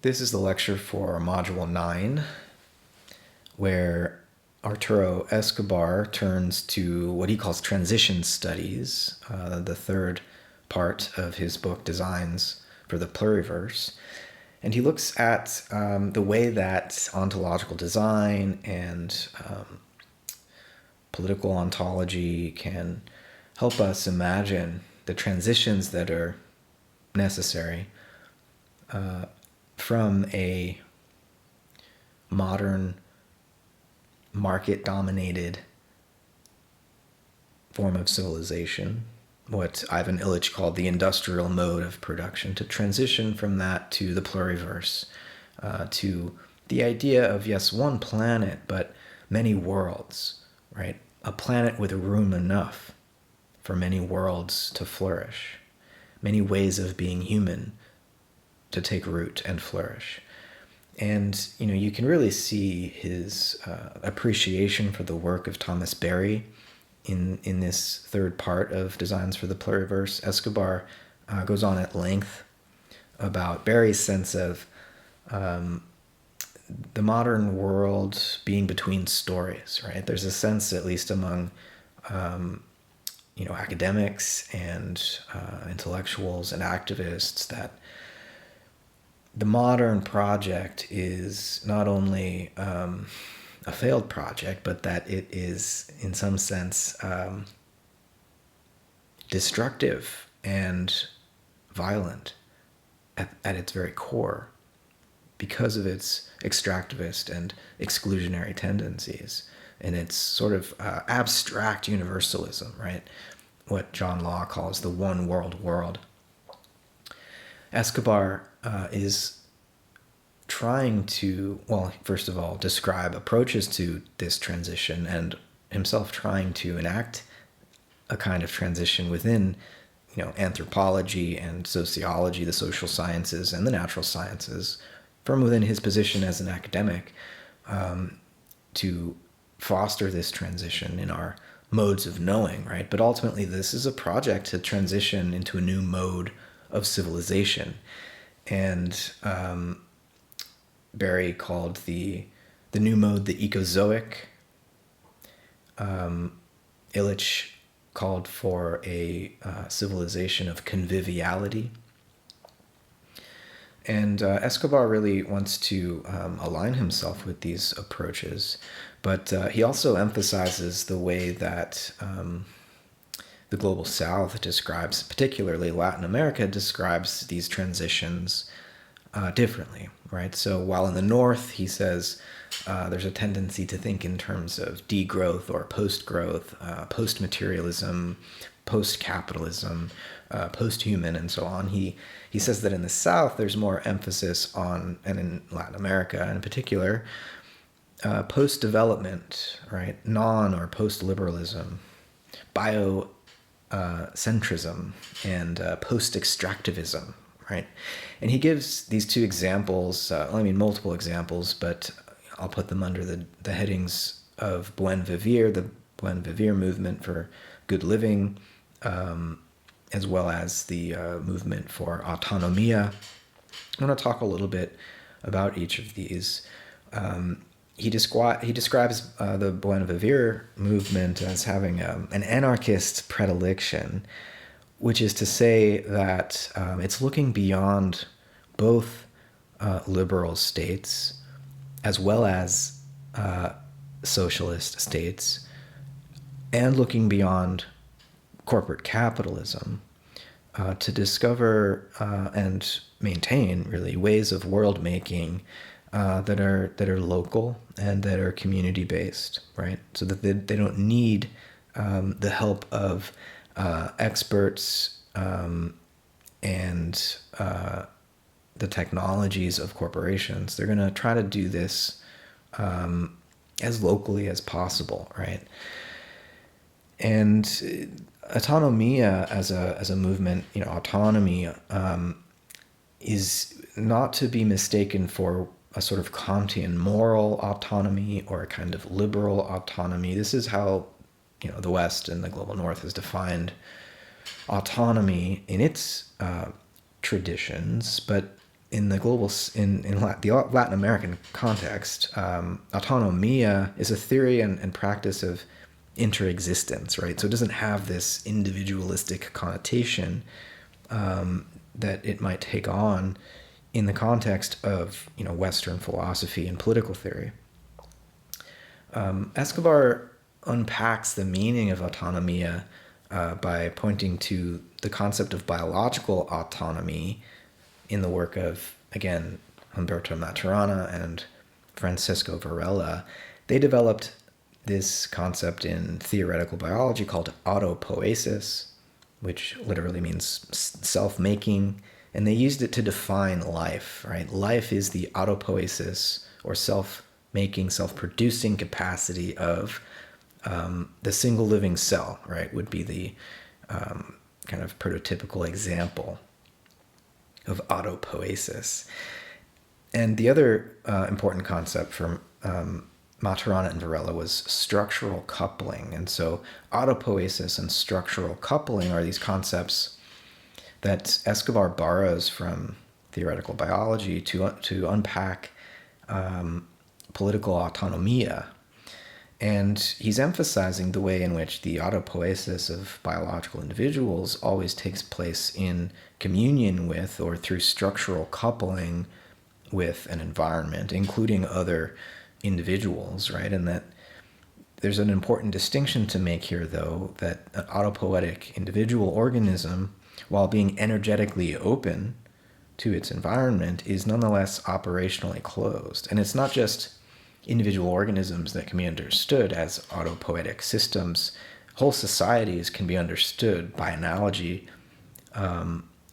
This is the lecture for Module 9, where Arturo Escobar turns to what he calls transition studies, the third part of his book, Designs for the Pluriverse. And he looks at the way that ontological design and political ontology can help us imagine the transitions that are necessary from a modern market-dominated form of civilization, what Ivan Illich called the industrial mode of production, to transition from that to the pluriverse, to the idea of, yes, one planet, but many worlds, right? A planet with room enough for many worlds to flourish, many ways of being human to take root and flourish. And, you can really see his appreciation for the work of Thomas Berry in this third part of Designs for the Pluriverse. Escobar goes on at length about Berry's sense of the modern world being between stories, right? There's a sense, at least among academics and intellectuals and activists, that the modern project is not only a failed project, but that it is, in some sense, destructive and violent at its very core because of its extractivist and exclusionary tendencies and its sort of abstract universalism, right? What John Law calls the one world. Escobar is trying to, first of all, describe approaches to this transition and himself trying to enact a kind of transition within, anthropology and sociology, the social sciences and the natural sciences, from within his position as an academic, to foster this transition in our modes of knowing, right? But ultimately, this is a project to transition into a new mode of civilization. And Berry called the new mode the ecozoic. Illich called for a civilization of conviviality. And Escobar really wants to align himself with these approaches, but he also emphasizes the way that the Global South describes, particularly Latin America, describes these transitions differently, right? So while in the North, he says there's a tendency to think in terms of degrowth or post-growth, post-materialism, post-capitalism, post-human, and so on. He says that in the South, there's more emphasis on, and in Latin America in particular, post-development, right? Non- or post-liberalism, biocentrism, and post-extractivism, right? And he gives these two examples, multiple examples, but I'll put them under the headings of Buen Vivir, the Buen Vivir movement for good living, as well as the movement for autonomia. I want to talk a little bit about each of these. He describes the Buen Vivir movement as having an anarchist predilection, which is to say that it's looking beyond both liberal states as well as socialist states, and looking beyond corporate capitalism to discover and maintain, really, ways of world making that are local and that are community based, right? So that they don't need the help of experts and the technologies of corporations. They're going to try to do this as locally as possible, right? And autonomia as a movement, autonomy is not to be mistaken for a sort of Kantian moral autonomy or a kind of liberal autonomy. This is how, the West and the global North has defined autonomy in its traditions, but in the the Latin American context, autonomia is a theory and practice of interexistence, right? So it doesn't have this individualistic connotation that it might take on in the context of Western philosophy and political theory. Escobar unpacks the meaning of autonomia by pointing to the concept of biological autonomy in the work of, again, Humberto Maturana and Francisco Varela. They developed this concept in theoretical biology called autopoiesis, which literally means self-making, and they used it to define life, right? Life is the autopoiesis, or self-making, self-producing capacity of the single living cell, right? Would be the kind of prototypical example of autopoiesis. And the other important concept from Maturana and Varela was structural coupling. And so autopoiesis and structural coupling are these concepts that Escobar borrows from theoretical biology to unpack political autonomia. And he's emphasizing the way in which the autopoiesis of biological individuals always takes place in communion with, or through structural coupling with, an environment, including other individuals, right? And that there's an important distinction to make here, though, that an autopoietic individual organism, while being energetically open to its environment, is nonetheless operationally closed. And it's not just individual organisms that can be understood as autopoietic systems. Whole societies can be understood by analogy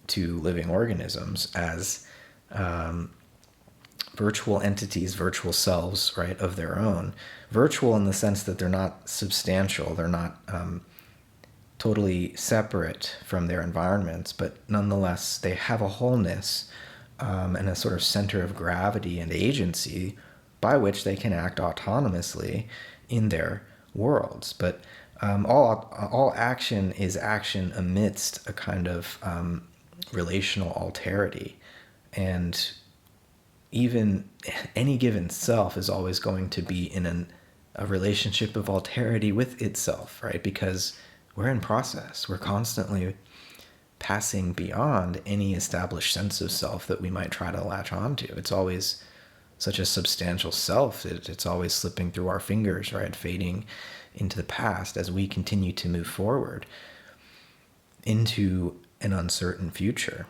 to living organisms as virtual entities, virtual selves, right, of their own. Virtual in the sense that they're not substantial, they're not totally separate from their environments, but nonetheless they have a wholeness and a sort of center of gravity and agency by which they can act autonomously in their worlds. But all action is action amidst a kind of relational alterity. And even any given self is always going to be in a relationship of alterity with itself, right? Because we're in process. We're constantly passing beyond any established sense of self that we might try to latch onto. It's always such a substantial self. It's always slipping through our fingers, right? Fading into the past as we continue to move forward into an uncertain future,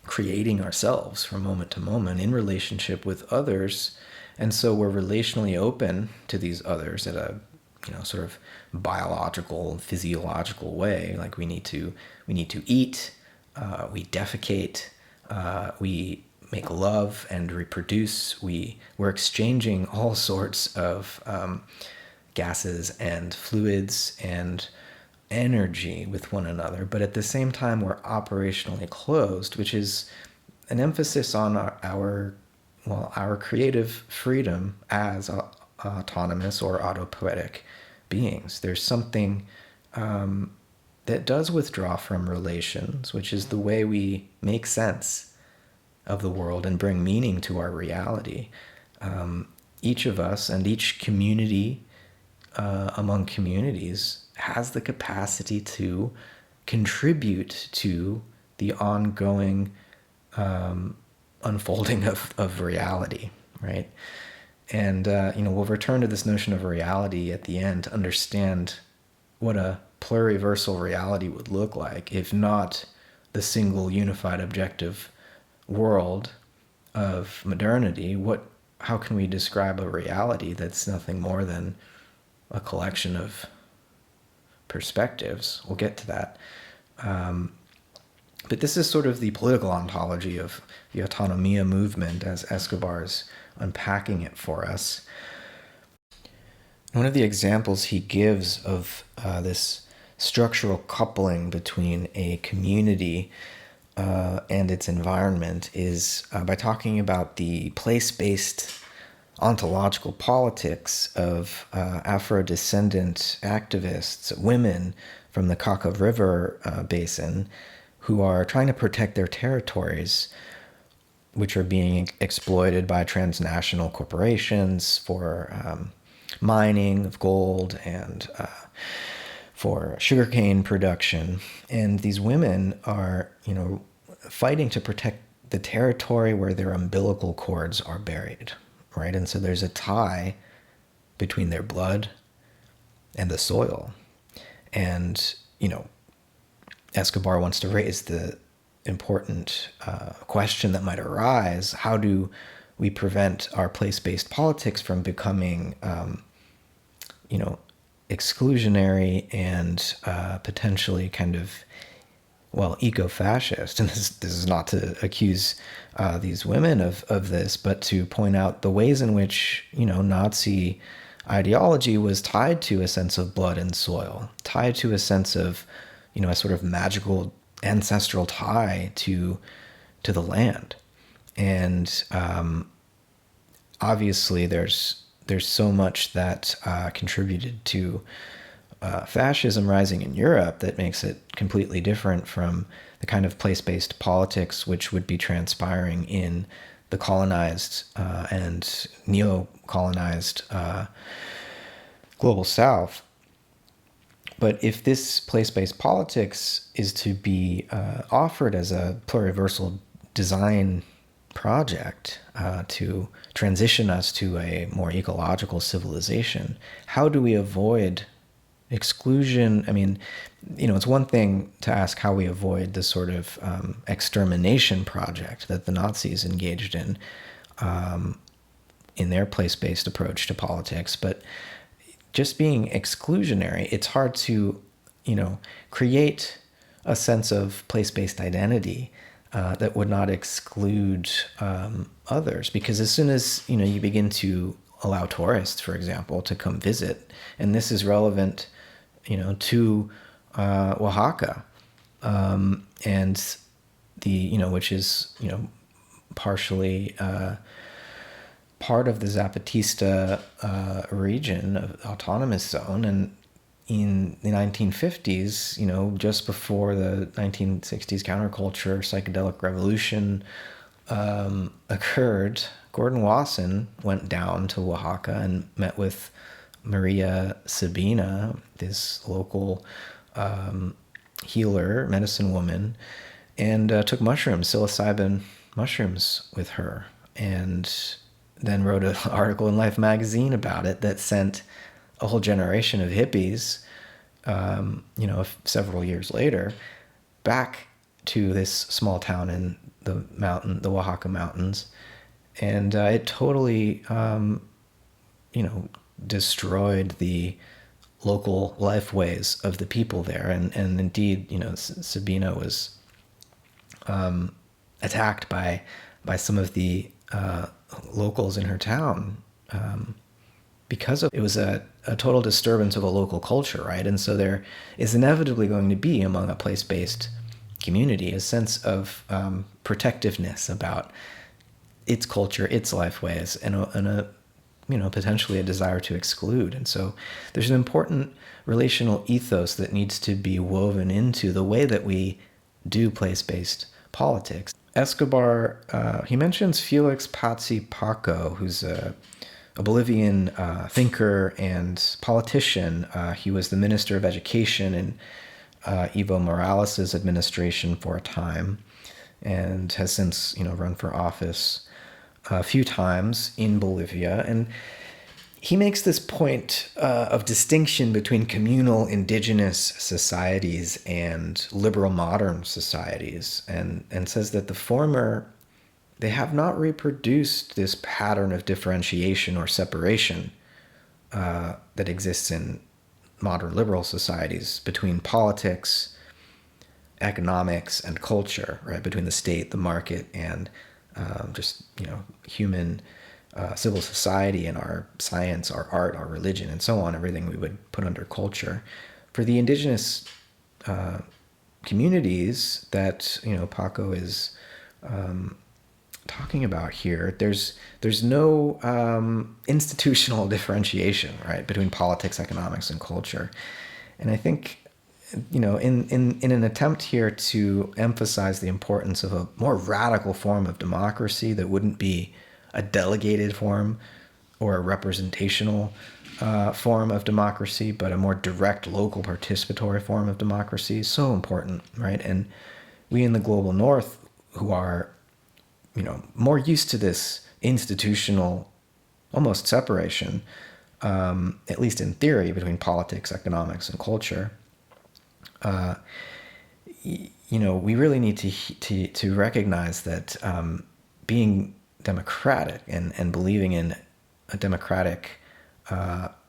creating ourselves from moment to moment in relationship with others. And so we're relationally open to these others at a sort of biological, physiological way. Like we need to eat, we defecate, we make love and reproduce. We're exchanging all sorts of gases and fluids and energy with one another, but at the same time we're operationally closed, which is an emphasis on our creative freedom as autonomous or autopoietic beings. There's something that does withdraw from relations, which is the way we make sense of the world and bring meaning to our reality. Each of us and each community among communities has the capacity to contribute to the ongoing unfolding of reality, right? And we'll return to this notion of reality at the end to understand what a pluriversal reality would look like, if not the single unified objective world of modernity. How can we describe a reality that's nothing more than a collection of perspectives? We'll get to that. But this is sort of the political ontology of the autonomia movement as Escobar's unpacking it for us. One of the examples he gives of this structural coupling between a community and its environment is by talking about the place-based ontological politics of Afro-descendant activists, women from the Cauca River basin, who are trying to protect their territories which are being exploited by transnational corporations for mining of gold and for sugarcane production. And these women are, fighting to protect the territory where their umbilical cords are buried, right? And so there's a tie between their blood and the soil. And, Escobar wants to raise the important question that might arise: how do we prevent our place-based politics from becoming, exclusionary and potentially kind of, eco-fascist? And this is not to accuse these women of this, but to point out the ways in which, Nazi ideology was tied to a sense of blood and soil, tied to a sense of, a sort of magical ancestral tie to the land. And obviously there's so much that contributed to fascism rising in Europe that makes it completely different from the kind of place-based politics which would be transpiring in the colonized and neo-colonized global South. But if this place-based politics is to be offered as a pluriversal design project to transition us to a more ecological civilization, how do we avoid exclusion? I mean, it's one thing to ask how we avoid the sort of extermination project that the Nazis engaged in their place-based approach to politics, but just being exclusionary, it's hard to, create a sense of place-based identity that would not exclude others. Because as soon as, you begin to allow tourists, for example, to come visit, and this is relevant, to Oaxaca, and the, which is, partially part of the Zapatista region of autonomous zone. And in the 1950s, just before the 1960s counterculture psychedelic revolution occurred, Gordon Wasson went down to Oaxaca and met with Maria Sabina, this local healer, medicine woman, and took mushrooms, psilocybin mushrooms, with her, and then wrote an article in Life magazine about it that sent a whole generation of hippies, several years later, back to this small town in the Oaxaca mountains. And it totally, destroyed the local lifeways of the people there. And indeed, Sabina was attacked by some of the locals in her town because it was a total disturbance of a local culture, right? And so there is inevitably going to be, among a place-based community, a sense of protectiveness about its culture, its lifeways, and a potentially a desire to exclude. And so there's an important relational ethos that needs to be woven into the way that we do place-based politics. Escobar, he mentions Felix Patsy Paco, who's a Bolivian thinker and politician. He was the Minister of Education in Evo Morales' administration for a time, and has since, run for office a few times in Bolivia. And he makes this point of distinction between communal indigenous societies and liberal modern societies, and says that the former, they have not reproduced this pattern of differentiation or separation that exists in modern liberal societies between politics, economics, and culture, right? Between the state, the market, and human civil society, and our science, our art, our religion, and so on, everything we would put under culture. For the indigenous communities that, Paco is talking about here, there's no institutional differentiation, right, between politics, economics, and culture. And I think in an attempt here to emphasize the importance of a more radical form of democracy that wouldn't be a delegated form or a representational form of democracy, but a more direct local participatory form of democracy is so important, right? And we in the global north, who are, more used to this institutional almost separation, at least in theory, between politics, economics, and culture, we really need to recognize that being democratic and believing in a democratic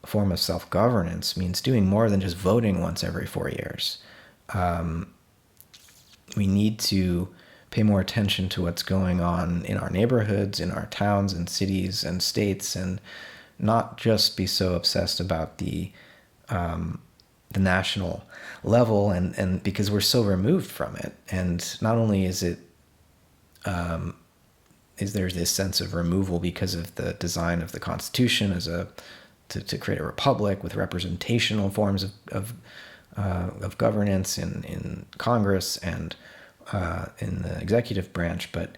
form of self-governance means doing more than just voting once every 4 years. We need to pay more attention to what's going on in our neighborhoods, in our towns and cities and states, and not just be so obsessed about the national level, and because we're so removed from it. And not only is there this sense of removal because of the design of the Constitution to create a republic with representational forms of governance in Congress and in the executive branch, but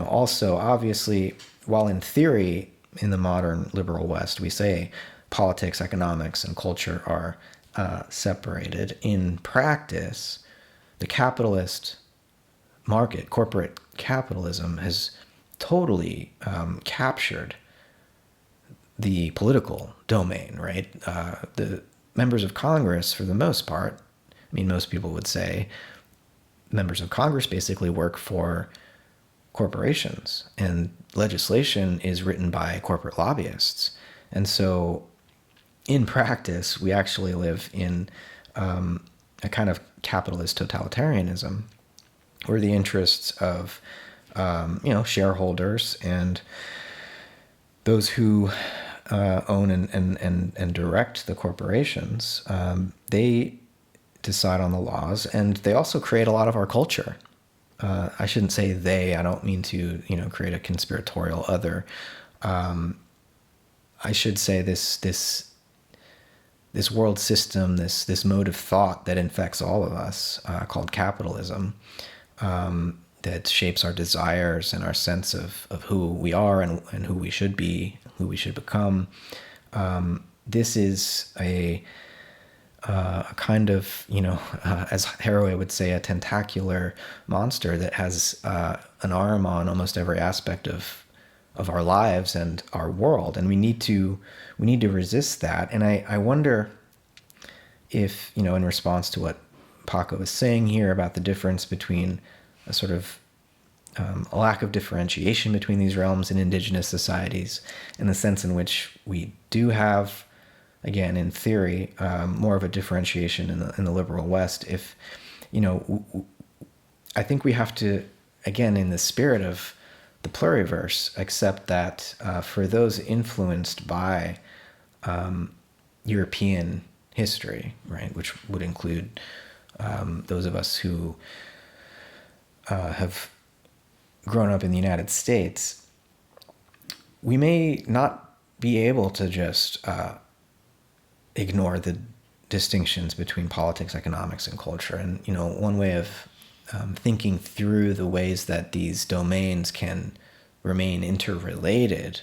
also obviously, while in theory in the modern liberal West we say politics, economics, and culture are separated, in practice the capitalist market, corporate capitalism, has totally captured the political domain, right? The members of Congress, for the most part, most people would say members of Congress basically work for corporations, and legislation is written by corporate lobbyists. And so in practice, we actually live in a kind of capitalist totalitarianism where the interests of shareholders and those who own and direct the corporations, they decide on the laws, and they also create a lot of our culture. I shouldn't say they. I don't mean to create a conspiratorial other. I should say this world system, this mode of thought that infects all of us, called capitalism, that shapes our desires and our sense of who we are and who we should be, who we should become. This is a kind of, as Haraway would say, a tentacular monster that has an arm on almost every aspect of our lives and our world, and we need to resist that. And I wonder if, in response to what Paco was saying here about the difference between a sort of a lack of differentiation between these realms in indigenous societies, and the sense in which we do have, again, in theory, more of a differentiation in the liberal West. If, I think we have to, again, in the spirit of the pluriverse, accept that for those influenced by European history, right, which would include those of us who have grown up in the United States, we may not be able to just ignore the distinctions between politics, economics, and culture. And, one way of thinking through the ways that these domains can remain interrelated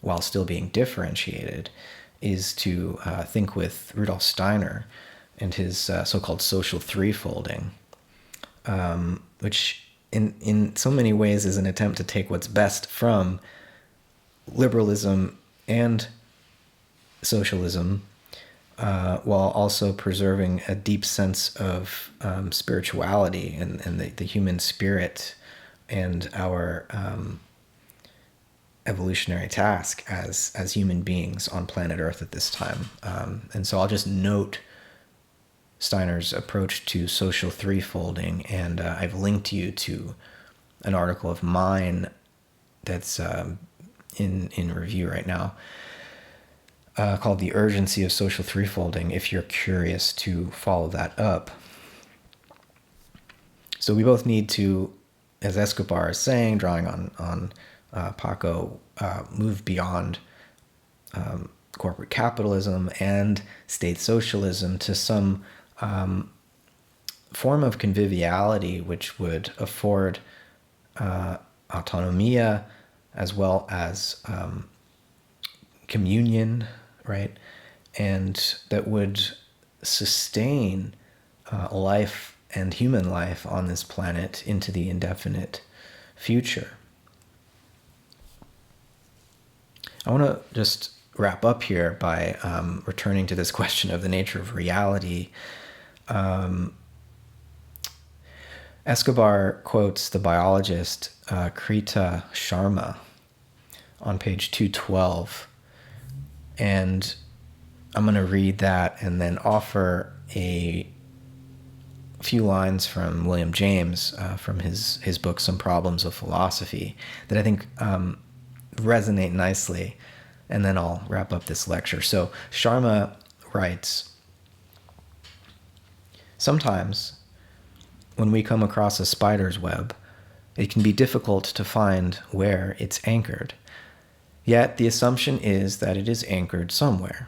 while still being differentiated is to think with Rudolf Steiner and his so-called social threefolding, which in so many ways is an attempt to take what's best from liberalism and socialism, while also preserving a deep sense of spirituality and the human spirit and our evolutionary task as human beings on planet Earth at this time. And so I'll just note Steiner's approach to social threefolding, and I've linked you to an article of mine that's in review right now, called The Urgency of Social Threefolding, if you're curious to follow that up. So we both need to, as Escobar is saying, drawing on Paco, move beyond corporate capitalism and state socialism to some form of conviviality which would afford autonomia as well as communion, right? And that would sustain life and human life on this planet into the indefinite future. I want to just wrap up here by returning to this question of the nature of reality. Escobar quotes the biologist Krita Sharma on page 212, and I'm going to read that and then offer a few lines from William James from his book Some Problems of Philosophy that I think resonate nicely, and then I'll wrap up this lecture. So Sharma writes, "Sometimes when we come across a spider's web, it can be difficult to find where it's anchored. Yet the assumption is that it is anchored somewhere.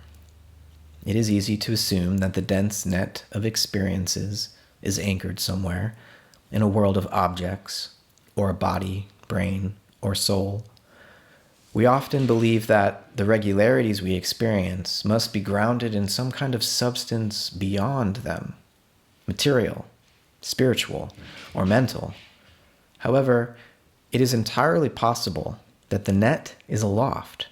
It is easy to assume that the dense net of experiences is anchored somewhere in a world of objects, or a body, brain, or soul. We often believe that the regularities we experience must be grounded in some kind of substance beyond them, material, spiritual, or mental. However, it is entirely possible that the net is aloft,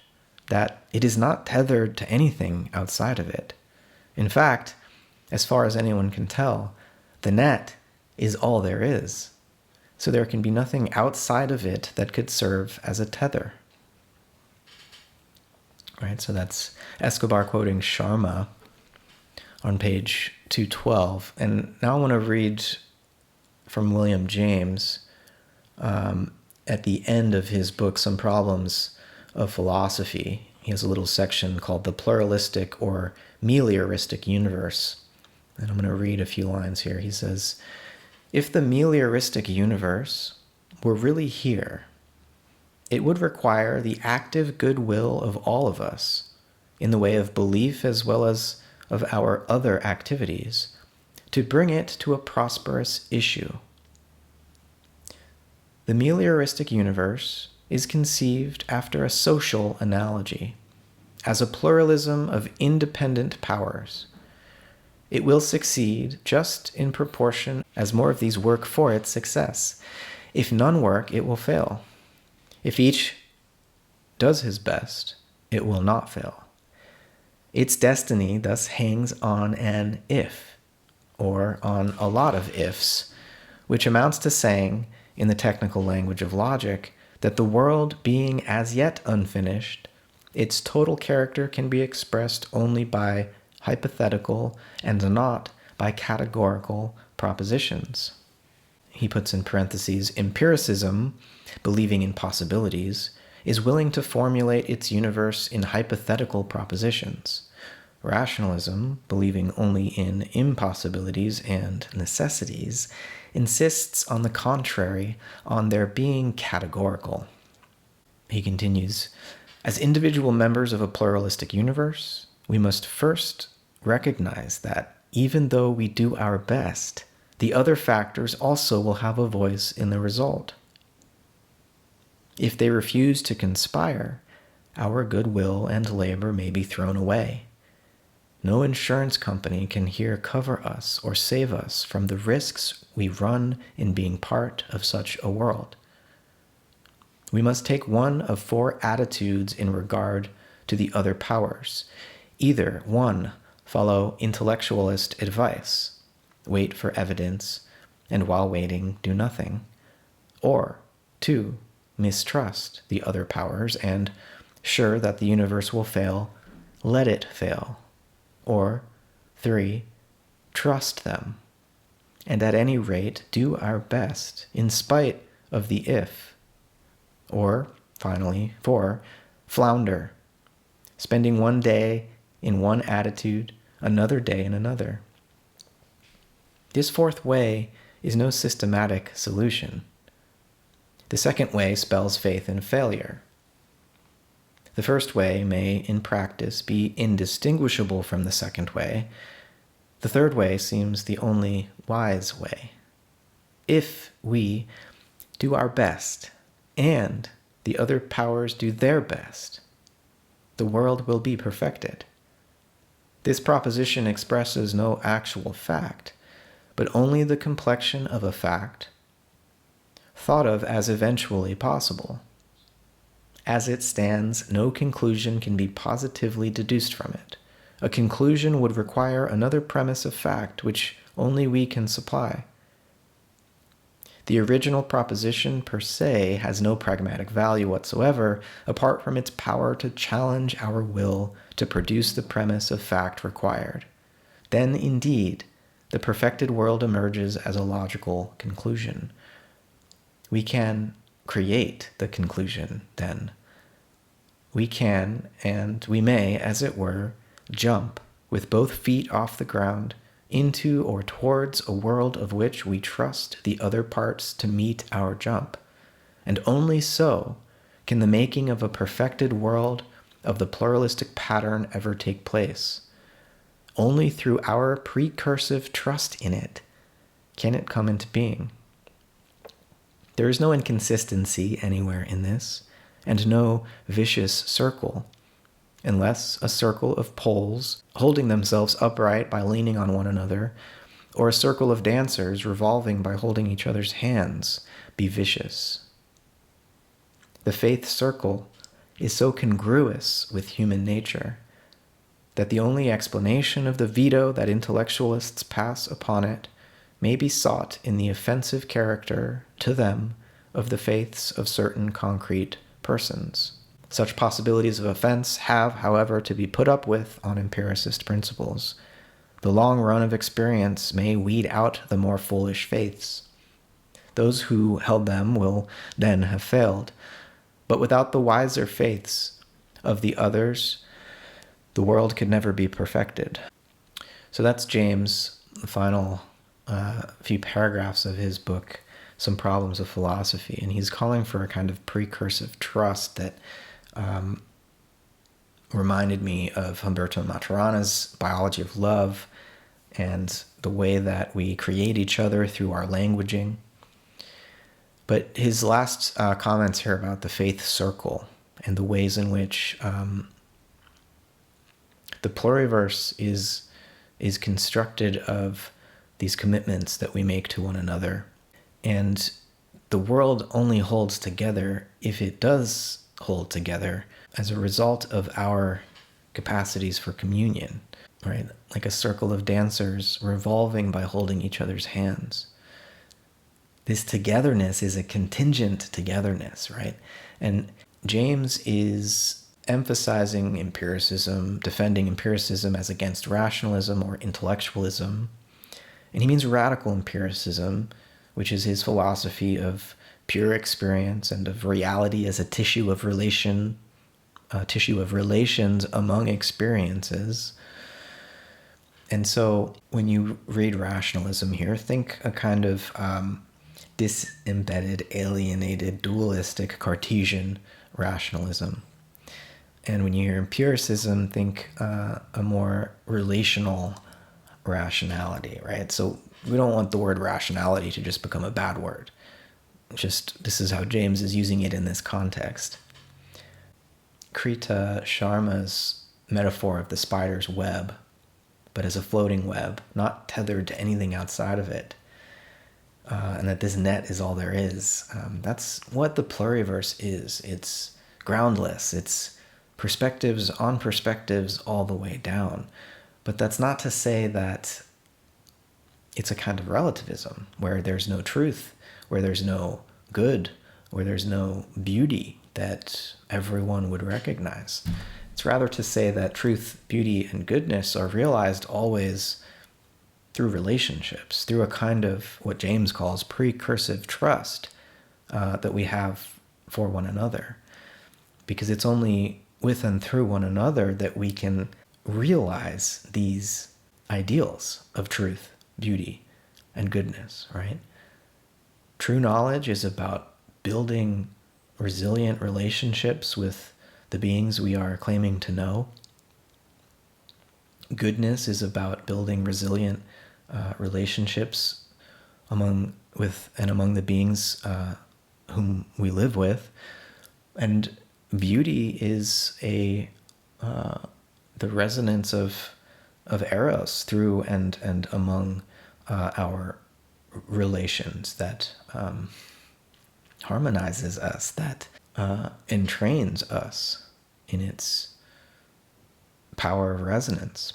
that it is not tethered to anything outside of it. In fact, as far as anyone can tell, the net is all there is, so there can be nothing outside of it that could serve as a tether." Right, so that's Escobar quoting Sharma on page 212. And now I want to read from William James at the end of his book, Some Problems of Philosophy. He has a little section called The Pluralistic or Melioristic Universe. And I'm going to read a few lines here. He says, "If the melioristic universe were really here, it would require the active goodwill of all of us, in the way of belief as well as of our other activities, to bring it to a prosperous issue. The melioristic universe is conceived after a social analogy, as a pluralism of independent powers. It will succeed just in proportion as more of these work for its success. If none work, it will fail. If each does his best, it will not fail. Its destiny thus hangs on an if, or on a lot of ifs, which amounts to saying, in the technical language of logic, that the world being as yet unfinished, its total character can be expressed only by hypothetical and not by categorical propositions." He puts in parentheses, "Empiricism, believing in possibilities, is willing to formulate its universe in hypothetical propositions. Rationalism, believing only in impossibilities and necessities, insists on the contrary, on their being categorical." He continues, "As individual members of a pluralistic universe, we must first recognize that even though we do our best, the other factors also will have a voice in the result. If they refuse to conspire, our goodwill and labor may be thrown away. No insurance company can here cover us or save us from the risks we run in being part of such a world. We must take one of four attitudes in regard to the other powers. Either 1. Follow intellectualist advice, wait for evidence, and while waiting, do nothing. Or 2. Mistrust the other powers and, sure that the universe will fail, let it fail. Or 3. Trust them, and at any rate do our best in spite of the if. Or, finally, 4. Flounder, spending one day in one attitude, another day in another. This fourth way is no systematic solution. The second way spells faith in failure. The first way may, in practice, be indistinguishable from the second way, The third way seems the only wise way. If we do our best and the other powers do their best, the world will be perfected. This proposition expresses no actual fact, but only the complexion of a fact, thought of as eventually possible. As it stands, no conclusion can be positively deduced from it. A conclusion would require another premise of fact, which only we can supply. The original proposition per se has no pragmatic value whatsoever, apart from its power to challenge our will to produce the premise of fact required. Then, indeed, the perfected world emerges as a logical conclusion. We can create the conclusion, then. We can, and we may, as it were, jump with both feet off the ground into or towards a world of which we trust the other parts to meet our jump. And only so can the making of a perfected world of the pluralistic pattern ever take place. Only through our precursive trust in it can it come into being. There is no inconsistency anywhere in this, and no vicious circle, unless a circle of poles holding themselves upright by leaning on one another, or a circle of dancers revolving by holding each other's hands, be vicious. The faith circle is so congruous with human nature that the only explanation of the veto that intellectualists pass upon it may be sought in the offensive character, to them, of the faiths of certain concrete persons. Such possibilities of offense have, however, to be put up with on empiricist principles. The long run of experience may weed out the more foolish faiths. Those who held them will then have failed. But without the wiser faiths of the others, the world could never be perfected. So that's James, the final few paragraphs of his book, Some Problems of Philosophy. And he's calling for a kind of precursive trust that reminded me of Humberto Maturana's Biology of Love and the way that we create each other through our languaging. But his last comments here about the faith circle and the ways in which the pluriverse is constructed of these commitments that we make to one another. And the world only holds together if it does hold together as a result of our capacities for communion, right? Like a circle of dancers revolving by holding each other's hands. This togetherness is a contingent togetherness, right? And James is emphasizing empiricism, defending empiricism as against rationalism or intellectualism. And he means radical empiricism, which is his philosophy of pure experience and of reality as a tissue of relations among experiences. And so when you read rationalism here, think a kind of disembedded, alienated, dualistic, Cartesian rationalism. And when you hear empiricism, think a more relational rationality, right? So we don't want the word rationality to just become a bad word. Just this is how James is using it in this context. Krita Sharma's metaphor of the spider's web, but as a floating web, not tethered to anything outside of it, and that this net is all there is. That's what the pluriverse is. It's groundless. It's perspectives on perspectives all the way down. But that's not to say that it's a kind of relativism where there's no truth, where there's no good, where there's no beauty that everyone would recognize. It's rather to say that truth, beauty, and goodness are realized always through relationships, through a kind of what James calls precursive trust that we have for one another. Because it's only with and through one another that we can realize these ideals of truth, beauty, and goodness, right? True knowledge is about building resilient relationships with the beings we are claiming to know. Goodness is about building resilient relationships among the beings whom we live with, and beauty is the resonance of eros through and among our relations, that harmonizes us, that entrains us in its power of resonance,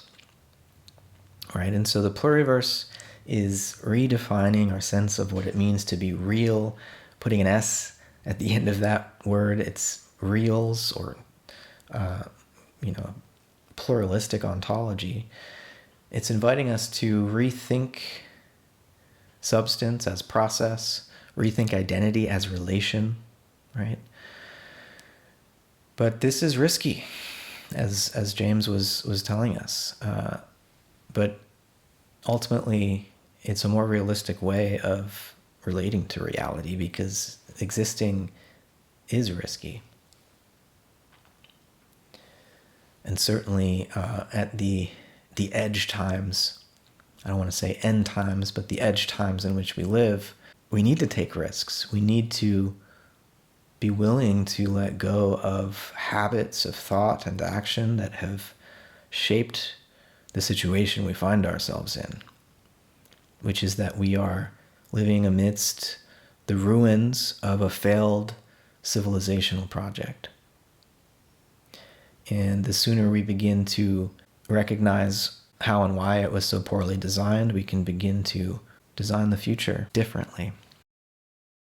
right? And so the pluriverse is redefining our sense of what it means to be real, putting an S at the end of that word. It's reals, or pluralistic ontology. It's inviting us to rethink substance as process, rethink identity as relation, right? But this is risky, as James was telling us. But ultimately, it's a more realistic way of relating to reality, because existing is risky. And certainly at the edge times, I don't want to say end times, but the edge times in which we live, we need to take risks. We need to be willing to let go of habits of thought and action that have shaped the situation we find ourselves in, which is that we are living amidst the ruins of a failed civilizational project. And the sooner we begin to recognize how and why it was so poorly designed, we can begin to design the future differently.